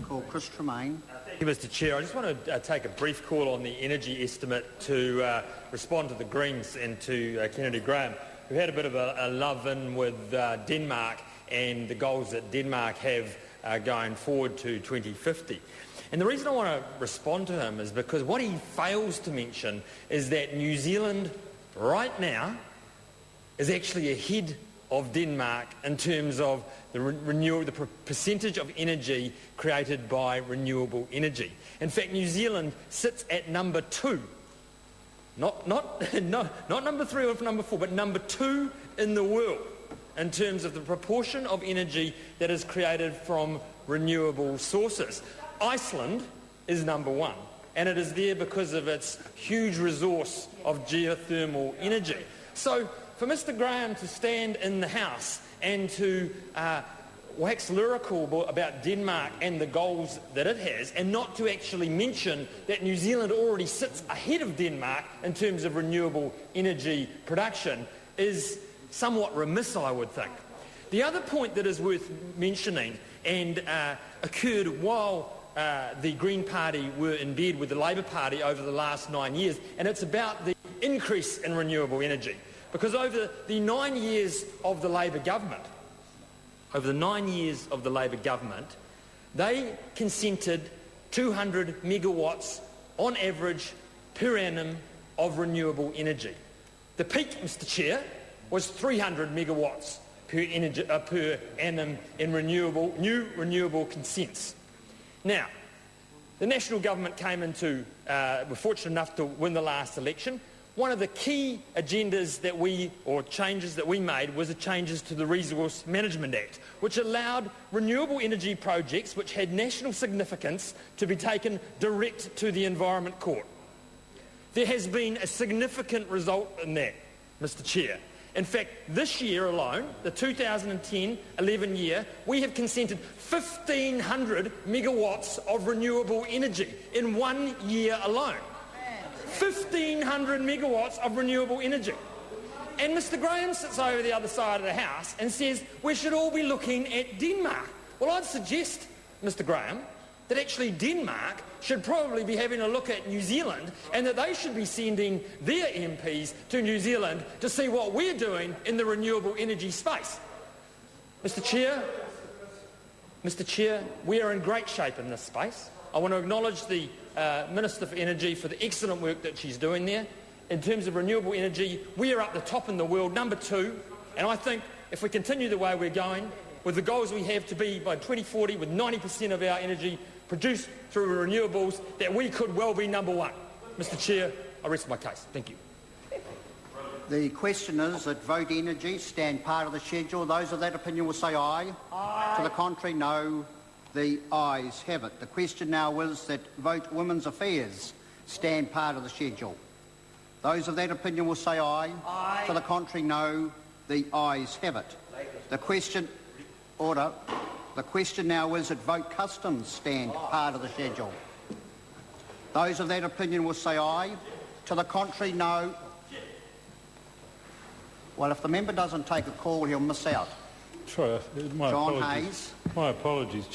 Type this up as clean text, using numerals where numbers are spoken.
Call Chris Tremaine. Thank you, Mr Chair. I just want to take a brief call on the energy estimate to respond to the Greens and to Kennedy Graham, who had a bit of a love-in with Denmark and the goals that Denmark have going forward to 2050. And the reason I want to respond to him is because what he fails to mention is that New Zealand right now is actually ahead of Denmark in terms of the percentage of energy created by renewable energy. In fact, New Zealand sits at number 2, not number 3 or number 4, but number 2 in the world in terms of the proportion of energy that is created from renewable sources. Iceland is number 1, and it is there because of its huge resource of geothermal energy. So for Mr Graham to stand in the House and to wax lyrical about Denmark and the goals that it has, and not to actually mention that New Zealand already sits ahead of Denmark in terms of renewable energy production, is somewhat remiss, I would think. The other point that is worth mentioning, and occurred while the Green Party were in bed with the Labour Party over the last 9 years, and it's about the increase in renewable energy. Because over the 9 years of the Labour government, they consented 200 megawatts on average per annum of renewable energy. The peak, Mr Chair, was 300 megawatts per annum in new renewable consents. Now, the National Government were fortunate enough to win the last election. One of the key agendas changes that we made was the changes to the Resource Management Act, which allowed renewable energy projects which had national significance to be taken direct to the Environment Court. There has been a significant result in that, Mr Chair. In fact, this year alone, the 2010-11 year, we have consented 1,500 megawatts of renewable energy in 1 year alone. 1,500 megawatts of renewable energy. And Mr Graham sits over the other side of the House and says we should all be looking at Denmark. Well, I'd suggest, Mr Graham, that actually Denmark should probably be having a look at New Zealand, and that they should be sending their MPs to New Zealand to see what we're doing in the renewable energy space. Mr Chair, we are in great shape in this space. I want to acknowledge the Minister for Energy for the excellent work that she's doing there. In terms of renewable energy, we are up the top in the world, number 2, and I think if we continue the way we're going, with the goals we have to be by 2040 with 90% of our energy produced through renewables, that we could well be number 1. Mr Chair, I rest my case. Thank you. The question is that vote energy stand part of the schedule. Those of that opinion will say aye. Aye. To the contrary, no. The ayes have it. The question now is that vote women's affairs stand part of the schedule. Those of that opinion will say aye. Aye. To the contrary, no. The ayes have it. The question... Order. The question now is that vote customs stand part of the schedule. Those of that opinion will say aye. To the contrary, no. Well, if the member doesn't take a call, he'll miss out. Sorry, John Hayes. My apologies.